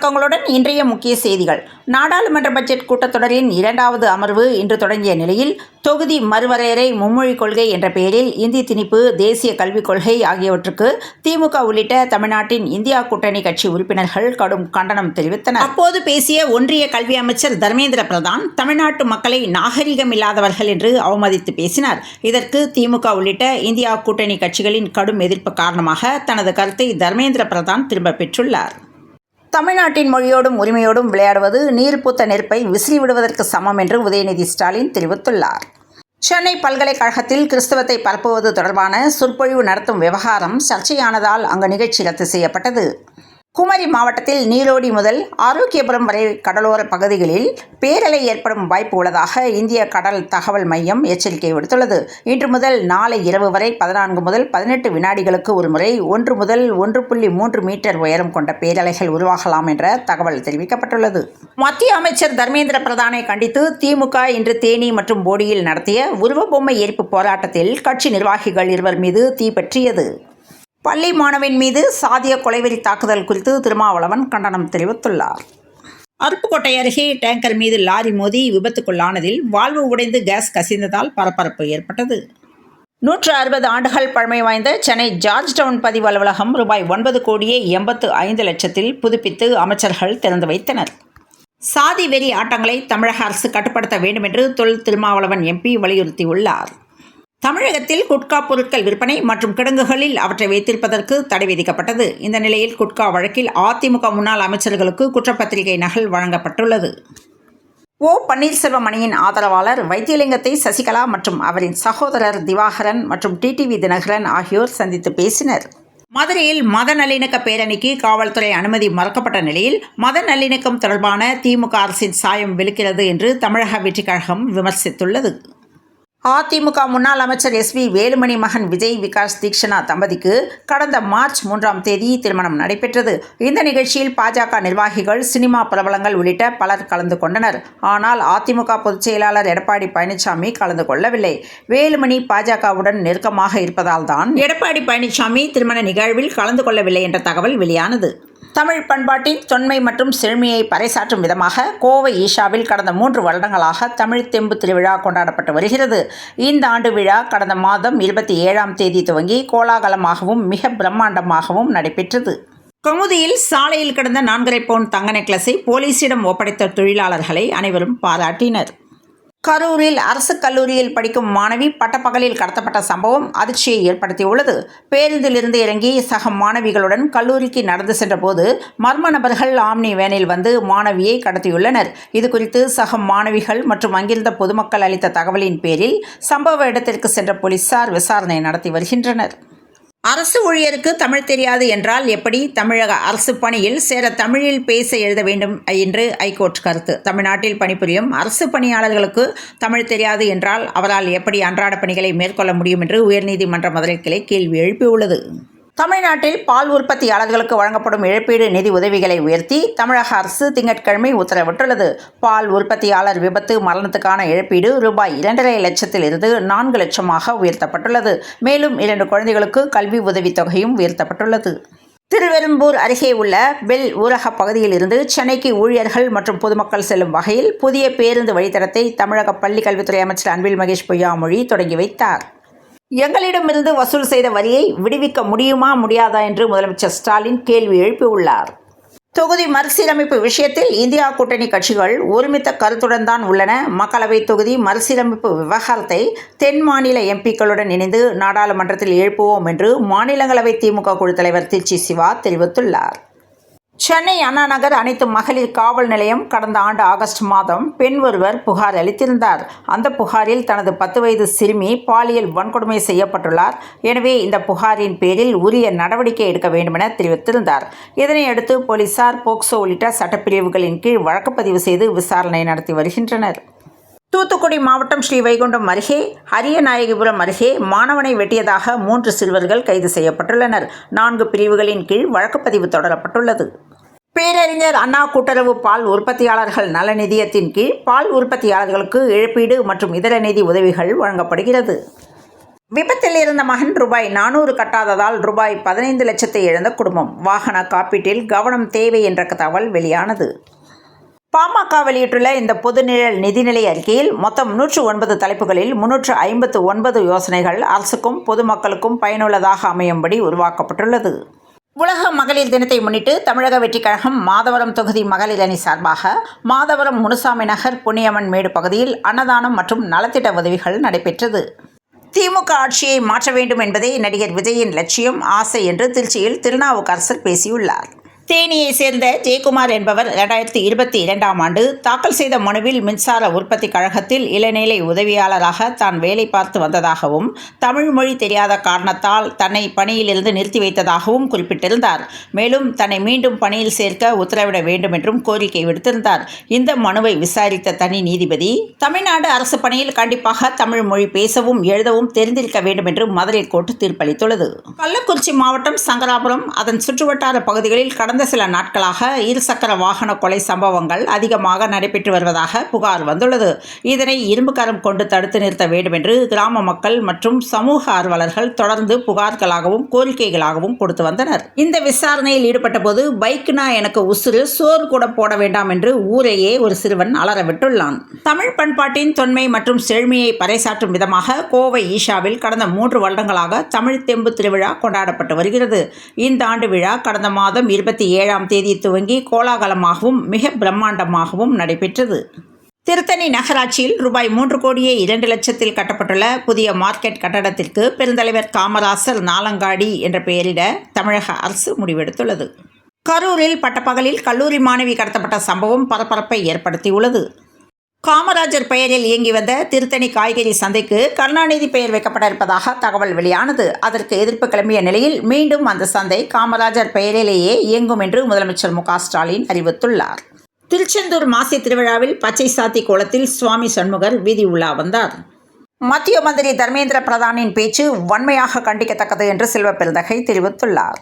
வணக்கங்களுடன் இன்றைய முக்கிய செய்திகள். நாடாளுமன்ற பட்ஜெட் கூட்டத்தொடரின் 2வது அமர்வு இன்று தொடங்கிய நிலையில் தொகுதி மறுவரையறை, மும்மொழிக் கொள்கை என்ற பெயரில் இந்தி திணிப்பு, தேசிய கல்விக் கொள்கை ஆகியவற்றுக்கு திமுக உள்ளிட்ட தமிழ்நாட்டின் இந்தியா கூட்டணி கட்சி உறுப்பினர்கள் கடும் கண்டனம் தெரிவித்தனர். அப்போது பேசிய ஒன்றிய கல்வி அமைச்சர் தர்மேந்திர பிரதான் தமிழ்நாட்டு மக்களை நாகரிகம் இல்லாதவர்கள் என்று அவமதித்து பேசினார். இதற்கு திமுக உள்ளிட்ட இந்தியா கூட்டணி கட்சிகளின் கடும் எதிர்ப்பு காரணமாக தனது கருத்தை தர்மேந்திர பிரதான் திரும்ப பெற்றுள்ளார். தமிழ்நாட்டின் மொழியோடும் உரிமையோடும் விளையாடுவது நீர் பூத்த நெருப்பை விசிறி விடுவதற்கு சமம் என்று உதயநிதி ஸ்டாலின் தெரிவித்துள்ளார். சென்னை பல்கலைக்கழகத்தில் கிறிஸ்தவத்தை பரப்புவது தொடர்பான சொற்பொழிவு நடத்தும் விவகாரம் சர்ச்சையானதால் அங்கு நிகழ்ச்சி ரத்து செய்யப்பட்டது. குமரி மாவட்டத்தில் நீலோடி முதல் ஆரோக்கியபுரம் வரை கடலோர பகுதிகளில் பேரலை ஏற்படும் வாய்ப்பு உள்ளதாக இந்திய கடல் தகவல் மையம் எச்சரிக்கை விடுத்துள்ளது. இன்று முதல் நாளை இரவு வரை 14 முதல் 18 வினாடிகளுக்கு ஒரு முறை 1 முதல் 1.3 மீட்டர் உயரம் கொண்ட பேரலைகள் உருவாகலாம் என்ற தகவல் தெரிவிக்கப்பட்டுள்ளது. மத்திய அமைச்சர் தர்மேந்திர பிரதானை கண்டித்து திமுக இன்று தேனி மற்றும் போடியில் நடத்திய உருவபொம்மை எரிப்பு போராட்டத்தில் கட்சி நிர்வாகிகள் 2 மீது தீப்பற்றியது. பள்ளி மாணவன் மீது சாதிய கொலைவெறி தாக்குதல் குறித்து திருமாவளவன் கண்டனம் தெரிவித்துள்ளார். அருப்புக்கோட்டை அருகே டேங்கர் மீது லாரி மோதி விபத்துக்குள்ளானதில் வால்வு உடைந்து கேஸ் கசிந்ததால் பரபரப்பு ஏற்பட்டது. 160 ஆண்டுகள் பழமை வாய்ந்த சென்னை ஜார்ஜ் டவுன் பதிவு அலுவலகம் ரூபாய் 9,85,00,000 புதுப்பித்து அமைச்சர்கள் திறந்து வைத்தனர். சாதி வெறி ஆட்டங்களை தமிழக அரசு கட்டுப்படுத்த வேண்டும் என்று தொல் திருமாவளவன் எம்பி வலியுறுத்தியுள்ளார். தமிழகத்தில் குட்கா பொருட்கள் விற்பனை மற்றும் கிடங்குகளில் அவற்றை வைத்திருப்பதற்கு தடை விதிக்கப்பட்டது. இந்த நிலையில் குட்கா வழக்கில் அதிமுக முன்னாள் அமைச்சர்களுக்கு குற்றப்பத்திரிகை நகல் வழங்கப்பட்டுள்ளது. பன்னீர்செல்வம் அணியின் ஆதரவாளர் வைத்தியலிங்கத்தை சசிகலா மற்றும் அவரின் சகோதரர் திவாகரன் மற்றும் டிடிவி தினகரன் ஆகியோர் சந்தித்து பேசினர். மதுரையில் மத நல்லிணக்க பேரணிக்கு காவல்துறை அனுமதி மறுக்கப்பட்ட நிலையில் மத நல்லிணக்கம் தொடர்பான திமுக அரசின் சாயம் வெளுக்கிறது என்று தமிழக வெற்றிக் கழகம் விமர்சித்துள்ளது. அதிமுக முன்னாள் அமைச்சர் SV வேலுமணி மகன் விஜய் விகாஸ் தீக்ஷனா தம்பதிக்கு கடந்த மார்ச் 3ஆம் தேதி திருமணம் நடைபெற்றது. இந்த நிகழ்ச்சியில் பாஜக நிர்வாகிகள், சினிமா பிரபலங்கள் உள்ளிட்ட பலர் கலந்து கொண்டனர். ஆனால் அதிமுக பொதுச் செயலாளர் எடப்பாடி பழனிசாமி கலந்து கொள்ளவில்லை. வேலுமணி பாஜகவுடன் நெருக்கமாக இருப்பதால் தான் எடப்பாடி பழனிசாமி திருமண நிகழ்வில் கலந்து கொள்ளவில்லை என்ற தகவல் வெளியானது. தமிழ் பண்பாட்டின் தொன்மை மற்றும் செழுமையை பறைசாற்றும் விதமாக கோவை ஈஷாவில் கடந்த 3 வருடங்களாக தமிழ் தெம்பு திருவிழா கொண்டாடப்பட்டு வருகிறது. இந்த ஆண்டு விழா கடந்த மாதம் 27ஆம் தேதி துவங்கி கோலாகலமாகவும் மிக பிரம்மாண்டமாகவும் நடைபெற்றது. கமுதியில் சாலையில் கிடந்த 4.5 பவுன் தங்க நெக்லஸை போலீசிடம் ஒப்படைத்த தொழிலாளர்களை அனைவரும் பாராட்டினர். கரூரில் அரசு கல்லூரியில் படிக்கும் மாணவி பட்டப்பகலில் கடத்தப்பட்ட சம்பவம் அதிர்ச்சியை ஏற்படுத்தியுள்ளது. பேருந்திலிருந்து இறங்கி சக மாணவிகளுடன் கல்லூரிக்கு நடந்து சென்றபோது மர்ம நபர்கள் ஆம்னி வேனில் வந்து மாணவியை கடத்தியுள்ளனர். இதுகுறித்து சக மாணவிகள் மற்றும் அங்கிருந்த பொதுமக்கள் அளித்த தகவலின் பேரில் சம்பவ இடத்திற்கு சென்ற போலீசார் விசாரணை நடத்தி வருகின்றனர். அரசு ஊழியருக்கு தமிழ் தெரியாது என்றால் எப்படி? தமிழக அரசு பணியில் சேர தமிழில் பேச எழுத வேண்டும் என்று ஐகோர்ட் கருத்து. தமிழ்நாட்டில் பணிபுரியும் அரசு பணியாளர்களுக்கு தமிழ் தெரியாது என்றால் அவரால் எப்படி அன்றாட பணிகளை மேற்கொள்ள முடியும் என்று உயர்நீதிமன்ற மதுரை கிளை கேள்வி எழுப்பியுள்ளது. தமிழ்நாட்டில் பால் உற்பத்தியாளர்களுக்கு வழங்கப்படும் இழப்பீடு நிதி உதவிகளை உயர்த்தி தமிழக அரசு திங்கட்கிழமை உத்தரவிட்டுள்ளது. பால் உற்பத்தியாளர் விபத்து மரணத்துக்கான இழப்பீடு ரூபாய் 2.5 லட்சத்திலிருந்து 4 லட்சமாக உயர்த்தப்பட்டுள்ளது. மேலும் 2 குழந்தைகளுக்கு கல்வி உதவித்தொகையும் உயர்த்தப்பட்டுள்ளது. திருவெரும்பூர் அருகே உள்ள பெல் ஊரக பகுதியில் இருந்து சென்னைக்கு ஊழியர்கள் மற்றும் பொதுமக்கள் செல்லும் வகையில் புதிய பேருந்து வழித்தடத்தை தமிழக பள்ளிக் கல்வித்துறை அமைச்சர் அன்பில் மகேஷ் பொய்யாமொழி தொடங்கி வைத்தார். எங்களிடமிருந்து வசூல் செய்த வரியை விடுவிக்க முடியுமா முடியாதா என்று முதலமைச்சர் ஸ்டாலின் கேள்வி எழுப்பியுள்ளார். தொகுதி மறுசீரமைப்பு விஷயத்தில் இந்தியா கூட்டணி கட்சிகள் ஒருமித்த கருத்துடன் தான் உள்ளன. மக்களவை தொகுதி மறுசீரமைப்பு விவகாரத்தை தென் மாநில எம்பிக்களுடன் இணைந்து நாடாளுமன்றத்தில் எழுப்புவோம் என்று மாநிலங்களவை திமுக குழு தலைவர் திருச்சி சிவா தெரிவித்துள்ளார். சென்னை அண்ணா நகர் அனைத்து மகளிர் காவல் நிலையம் கடந்த ஆண்டு ஆகஸ்ட் மாதம் பெண் ஒருவர் புகார் அளித்திருந்தார். அந்த புகாரில் தனது 10 வயது சிறுமி பாலியல் வன்கொடுமை செய்யப்பட்டுள்ளார். எனவே இந்த புகாரின் பேரில் உரிய நடவடிக்கை எடுக்க வேண்டுமென தெரிவித்திருந்தார். இதனையடுத்து போலீசார் போக்சோ உள்ளிட்ட சட்டப்பிரிவுகளின் கீழ் வழக்கு பதிவு செய்து விசாரணை நடத்தி வருகின்றனர். தூத்துக்குடி மாவட்டம் ஸ்ரீவைகுண்டம் அருகே அரியநாயகிபுரம் அருகே மாணவனை வெட்டியதாக 3 சிறுவர்கள் கைது செய்யப்பட்டுள்ளனர். 4 பிரிவுகளின் கீழ் வழக்குப்பதிவு தொடரப்பட்டுள்ளது. பேரறிஞர் அண்ணா கூட்டுறவு பால் உற்பத்தியாளர்கள் நல நிதியத்தின் கீழ் பால் உற்பத்தியாளர்களுக்கு இழப்பீடு மற்றும் இதர நிதி உதவிகள் வழங்கப்படுகிறது. விபத்தில் இருந்த மகன் ரூபாய் 400 கட்டாததால் ரூபாய் 15 லட்சத்தை இழந்த குடும்பம். வாகன காப்பீட்டில் கவனம் தேவை என்ற தகவல் வெளியானது. பாமக வெளியிட்டுள்ள இந்த பொதுநிழல் நிதிநிலை அறிக்கையில் மொத்தம் 109 தலைப்புகளில் 359 யோசனைகள் அரசுக்கும் பொதுமக்களுக்கும் பயனுள்ளதாக அமையும்படி உருவாக்கப்பட்டுள்ளது. உலக மகளிர் தினத்தை முன்னிட்டு தமிழக வெற்றிக் கழகம் மாதவரம் தொகுதி மகளிர் அணி சார்பாக மாதவரம் முனுசாமி நகர் புண்ணியம்மன் மேடு பகுதியில் அன்னதானம் மற்றும் நலத்திட்ட உதவிகள் நடைபெற்றது. திமுக ஆட்சியை மாற்ற வேண்டும் என்பதே நடிகர் விஜயின் லட்சியம், ஆசை என்று திருச்சியில் திருநாவுக்கரசர் பேசியுள்ளார். தேனியை சேர்ந்த ஜெயக்குமார் என்பவர் 2022ஆம் ஆண்டு தாக்கல் செய்த மனுவில் மின்சார உற்பத்தி கழகத்தில் இளநிலை உதவியாளராக தான் வேலை பார்த்து வந்ததாகவும் தமிழ் மொழி தெரியாத காரணத்தால் தன்னை பணியிலிருந்து நிறுத்தி வைத்ததாகவும் குறிப்பிட்டிருந்தார். மேலும் தன்னை மீண்டும் பணியில் சேர்க்க உத்தரவிட வேண்டும் என்றும் கோரிக்கை விடுத்திருந்தார். இந்த மனுவை விசாரித்த தனி நீதிபதி தமிழ்நாடு அரசு பணியில் கண்டிப்பாக தமிழ் மொழி பேசவும் எழுதவும் தெரிந்திருக்க வேண்டும் என்று மதுரை கோர்ட்டு தீர்ப்பளித்துள்ளது. கள்ளக்குறிச்சி மாவட்டம் சங்கராபுரம் அதன் சுற்றுவட்டார பகுதிகளில் கடந்த சில நாட்களாக இருசக்கர வாகன கொலை சம்பவங்கள் அதிகமாக நடைபெற்று வருவதாக புகார் வந்துள்ளது. இதனை இரும்புக்கரம் கொண்டு தடுத்து நிறுத்த வேண்டும் என்று கிராம மக்கள் மற்றும் சமூக ஆர்வலர்கள் தொடர்ந்து புகார்களாகவும் கோரிக்கைகளாகவும் கொடுத்து வந்தனர். இந்த விசாரணையில் ஈடுபட்ட போது பைக்னா எனக்கு உசுறு, சோறு கூட போட வேண்டாம் என்று ஊரையே ஒரு சிறுவன் அலறவிட்டுள்ளான். தமிழ் பண்பாட்டின் தொன்மை மற்றும் செழுமையை பறைசாற்றும் விதமாக கோவை ஈஷாவில் கடந்த 3 வருடங்களாக தமிழ் தெம்பு திருவிழா கொண்டாடப்பட்டு வருகிறது. இந்த ஆண்டு விழா கடந்த மாதம் 27ஆம் தேதி துவங்கி கோலாகலமாகவும் மிக பிரம்மாண்டமாகவும் நடைபெற்றது. திருத்தணி நகராட்சியில் ரூபாய் 3,02,00,000 கட்டப்பட்டுள்ள புதிய மார்க்கெட் கட்டடத்திற்கு பெருந்தலைவர் காமராசர் நாலங்காடி என்ற பெயரிட தமிழக அரசு முடிவெடுத்துள்ளது. கரூரில் பட்டப்பகலில் கல்லூரி மாணவி கடத்தப்பட்ட சம்பவம் பரபரப்பை ஏற்படுத்தியுள்ளது. காமராஜர் பெயரில் இயங்கி வந்த திருத்தணி காய்கறி சந்தைக்கு கருணாநிதி பெயர் வைக்கப்பட இருப்பதாக தகவல் வெளியானது. அதற்கு எதிர்ப்பு கிளம்பிய நிலையில் மீண்டும் அந்த சந்தை காமராஜர் பெயரிலேயே இயங்கும் என்று முதலமைச்சர் மு க ஸ்டாலின் அறிவித்துள்ளார். திருச்செந்தூர் மாசி திருவிழாவில் பச்சை சாத்தி கோலத்தில் சுவாமி சண்முகர் வீதி உலா வந்தார். மத்திய மந்திரி தர்மேந்திர பிரதானின் பேச்சு வன்மையாக கண்டிக்கத்தக்கது என்று செல்வ பெருந்தகை தெரிவித்துள்ளார்.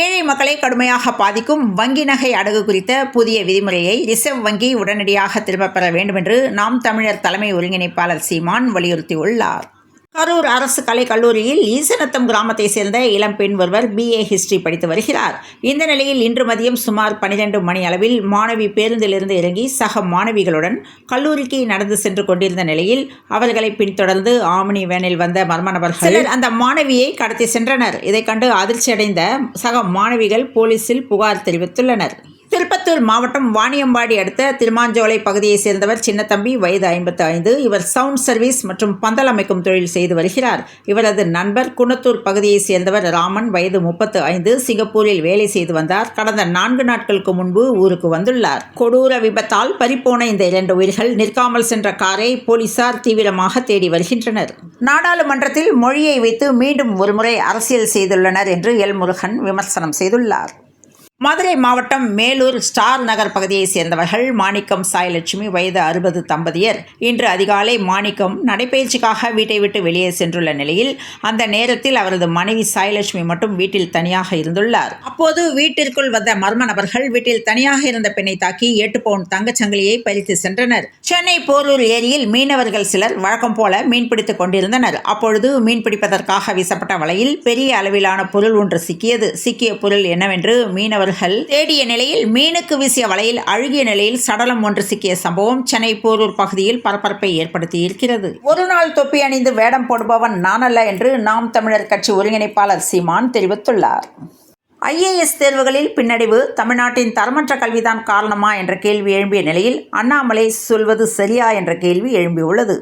ஏழை மக்களை கடுமையாக பாதிக்கும் வங்கி நகை அடகு குறித்த புதிய விதிமுறையை ரிசர்வ் வங்கி உடனடியாக திரும்பப் பெற வேண்டும் என்று நாம் தமிழர் தலைமை ஒருங்கிணைப்பாளர் சீமான் வலியுறுத்தியுள்ளார். கரூர் அரசு கலைக் கல்லூரியில் ஈசநத்தம் கிராமத்தை சேர்ந்த இளம்பெண் ஒருவர் BA ஹிஸ்டரி படித்து வருகிறார். இந்த நிலையில் இன்று மதியம் சுமார் 12 மணி அளவில் மாணவி பேருந்திலிருந்து இறங்கி சக மாணவிகளுடன் கல்லூரிக்கு நடந்து சென்று கொண்டிருந்த நிலையில் அவர்களை பின்தொடர்ந்து ஆம்னி வேனில் வந்த மர்ம நபர்கள் அந்த மாணவியை கடத்தி சென்றனர். இதைக் கண்டு அதிர்ச்சியடைந்த சக மாணவிகள் போலீசில் புகார் தெரிவித்துள்ளனர். திருப்பத்தூர் மாவட்டம் வாணியம்பாடி அடுத்த திருமாஞ்சோலை பகுதியை சேர்ந்தவர் சின்னத்தம்பி, வயது 55. இவர் சவுண்ட் சர்வீஸ் மற்றும் பந்தல் அமைக்கும் தொழில் செய்து வருகிறார். இவரது நண்பர் குணத்தூர் பகுதியை சேர்ந்தவர் ராமன், வயது 35. சிங்கப்பூரில் வேலை செய்து வந்தார். கடந்த 4 நாட்களுக்கு முன்பு ஊருக்கு வந்துள்ளார். கொடூர விபத்தால் பறிப்போன இந்த 2 உயிர்கள் நிற்காமல் சென்ற காரை போலீசார் தீவிரமாக தேடி வருகின்றனர். நாடாளுமன்றத்தில் மொழியை வைத்து மீண்டும் ஒருமுறை அரசியல் செய்துள்ளனர் என்று எல் முருகன் விமர்சனம் செய்துள்ளார். மதுரை மாவட்டம் மேலூர் ஸ்டார் நகர் பகுதியை சேர்ந்தவர்கள் மாணிக்கம், சாய்லட்சுமி, வயது 60 தம்பதியர். இன்று அதிகாலை மாணிக்கம் நடைபயிற்சிக்காக வீட்டை விட்டு வெளியே சென்றுள்ள நிலையில் அந்த நேரத்தில் அவரது மனைவி சாய்லட்சுமி மட்டும் வீட்டில் தனியாக இருந்துள்ளார். அப்போது வீட்டிற்குள் வந்த மர்ம நபர்கள் வீட்டில் தனியாக இருந்த பெண்ணை தாக்கி 8 பவுன் தங்கச்சங்கிலியை பறித்து சென்றனர். சென்னை போரூர் ஏரியில் மீனவர்கள் சிலர் வழக்கம் போல மீன்பிடித்துக் கொண்டிருந்தனர். அப்பொழுது மீன்பிடிப்பதற்காக வீசப்பட்ட வலையில் பெரிய அளவிலான பொருள் ஒன்று சிக்கியது. சிக்கிய பொருள் என்னவென்று மீனவர்கள் தேடிய நிலையில் மீனுக்கு வீசிய வலையில் அழுகிய நிலையில் சடலம் ஒன்று சிக்கிய சம்பவம் சென்னை போரூர் பகுதியில் பரபரப்பை ஏற்படுத்தி இருக்கிறது. ஒரு நாள் தொப்பி அணிந்து வேடம் போடுபவன் நானல்ல என்று நாம் தமிழர் கட்சி ஒருங்கிணைப்பாளர் சீமான் தெரிவித்துள்ளார். IAS தேர்வுகளில் பின்னடைவு, தமிழ்நாட்டின் தரமற்ற கல்விதான் காரணமா என்ற கேள்வி எழும்பிய நிலையில் அண்ணாமலை சொல்வது சரியா என்ற கேள்வி எழும்பியுள்ளது.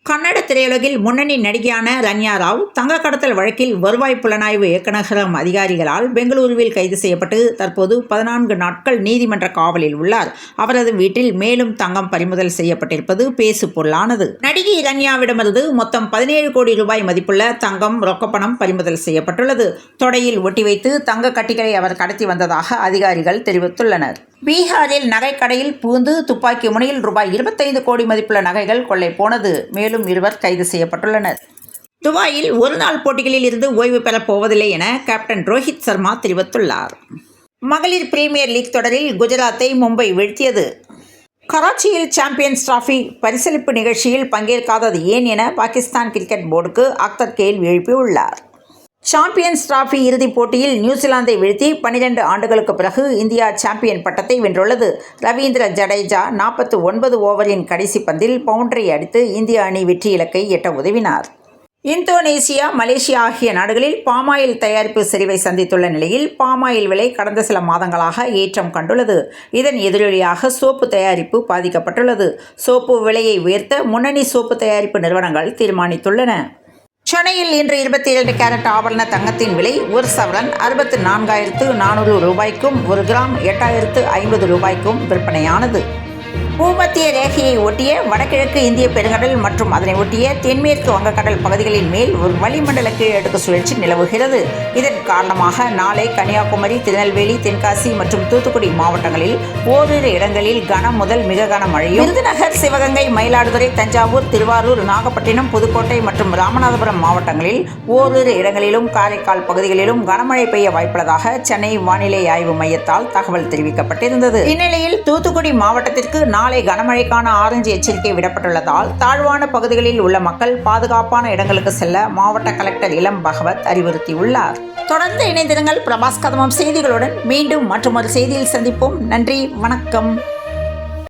கன்னட திரையுலகில் முன்னணி நடிகையான ரன்யா ராவ் தங்க கடத்தல் வழக்கில் வருவாய் புலனாய்வு இயக்குநரகம் அதிகாரிகளால் பெங்களூருவில் கைது செய்யப்பட்டு தற்போது 14 நாட்கள் நீதிமன்ற காவலில் உள்ளார். அவரது வீட்டில் மேலும் தங்கம் பறிமுதல் செய்யப்பட்டிருப்பது பேசு பொருளானது. நடிகை ரன்யாவிடமிருந்து மொத்தம் 17 கோடி ரூபாய் மதிப்புள்ள தங்கம், ரொக்கப்பணம் பறிமுதல் செய்யப்பட்டுள்ளது. தொடையில் ஒட்டி வைத்து தங்க கட்டிகளை அவர் கடத்தி வந்ததாக அதிகாரிகள் தெரிவித்துள்ளனர். பீகாரில் நகைக்கடையில் புகுந்து துப்பாக்கி முனையில் ரூபாய் 25 கோடி மதிப்புள்ள நகைகள் கொள்ளை போனது. மேலும் 2 கைது செய்யப்பட்டுள்ளனர். துபாயில் ஒருநாள் போட்டிகளில் இருந்து ஓய்வு பெறப் போவதில்லை என கேப்டன் ரோஹித் சர்மா தெரிவித்துள்ளார். மகளிர் பிரீமியர் லீக் தொடரில் குஜராத்தை மும்பை வீழ்த்தியது. கராச்சியில் சாம்பியன்ஸ் டிராபி பரிசளிப்பு நிகழ்ச்சியில் பங்கேற்காதது ஏன் என பாகிஸ்தான் கிரிக்கெட் போர்டுக்கு அக்தர் கேள்வி எழுப்பியுள்ளார். சாம்பியன்ஸ் டிராபி இறுதிப் போட்டியில் நியூசிலாந்தை வீழ்த்தி 12 ஆண்டுகளுக்கு பிறகு இந்தியா சாம்பியன் பட்டத்தை வென்றுள்ளது. ரவீந்திர ஜடேஜா 49 ஓவரின் கடைசி பந்தில் பவுண்டரி அடித்து இந்திய அணி வெற்றி இலக்கை எட்ட உதவினார். இந்தோனேசியா, மலேசியா ஆகிய நாடுகளில் பாமாயில் தயாரிப்பு சரிவை சந்தித்துள்ள நிலையில் பாமாயில் விலை கடந்த சில மாதங்களாக ஏற்றம் கண்டுள்ளது. இதன் எதிரொலியாக சோப்பு தயாரிப்பு பாதிக்கப்பட்டுள்ளது. சோப்பு விலையை உயர்த்த முன்னணி சோப்பு தயாரிப்பு நிறுவனங்கள் தீர்மானித்துள்ளன. சென்னையில் இன்று 22 கேரட் ஆபரண தங்கத்தின் விலை ஒரு சவரன் 64,400 ரூபாய்க்கும் 1 கிராம் 8,050 ரூபாய்க்கும் விற்பனையானது. பூமத்திய ரேகையை ஒட்டிய வடகிழக்கு இந்திய பெருங்கடல் மற்றும் அதனை ஒட்டிய தென்மேற்கு வங்கக்கடல் பகுதிகளின் மேல் ஒரு வளிமண்டல கீழடுக்கு சுழற்சி நிலவுகிறது. இதன் காரணமாக நாளை கன்னியாகுமரி, திருநெல்வேலி, தென்காசி மற்றும் தூத்துக்குடி மாவட்டங்களில் ஓரிரு இடங்களில் கனம் முதல் மிக கனமழையும், விருதுநகர், சிவகங்கை, மயிலாடுதுறை, தஞ்சாவூர், திருவாரூர், நாகப்பட்டினம், புதுக்கோட்டை மற்றும் ராமநாதபுரம் மாவட்டங்களில் ஓரிரு இடங்களிலும், காரைக்கால் பகுதிகளிலும் கனமழை பெய்ய வாய்ப்புள்ளதாக சென்னை வானிலை ஆய்வு மையத்தால் தகவல் தெரிவிக்கப்பட்டிருந்தது. இந்நிலையில் தூத்துக்குடி மாவட்டத்திற்கு நாளை கனமழைக்கான ஆரஞ்சு எச்சரிக்கை விடப்பட்டுள்ளதால் தாழ்வான பகுதிகளில் உள்ள மக்கள் பாதுகாப்பான இடங்களுக்கு செல்ல மாவட்ட கலெக்டர் இளம் பகவத் அறிவுறுத்தியுள்ளார். தொடர்ந்து இணைந்திருங்கள் பிரபாஸ் கதமம் செய்திகளுடன். மீண்டும் மற்றொரு செய்தியில் சந்திப்போம். நன்றி, வணக்கம்.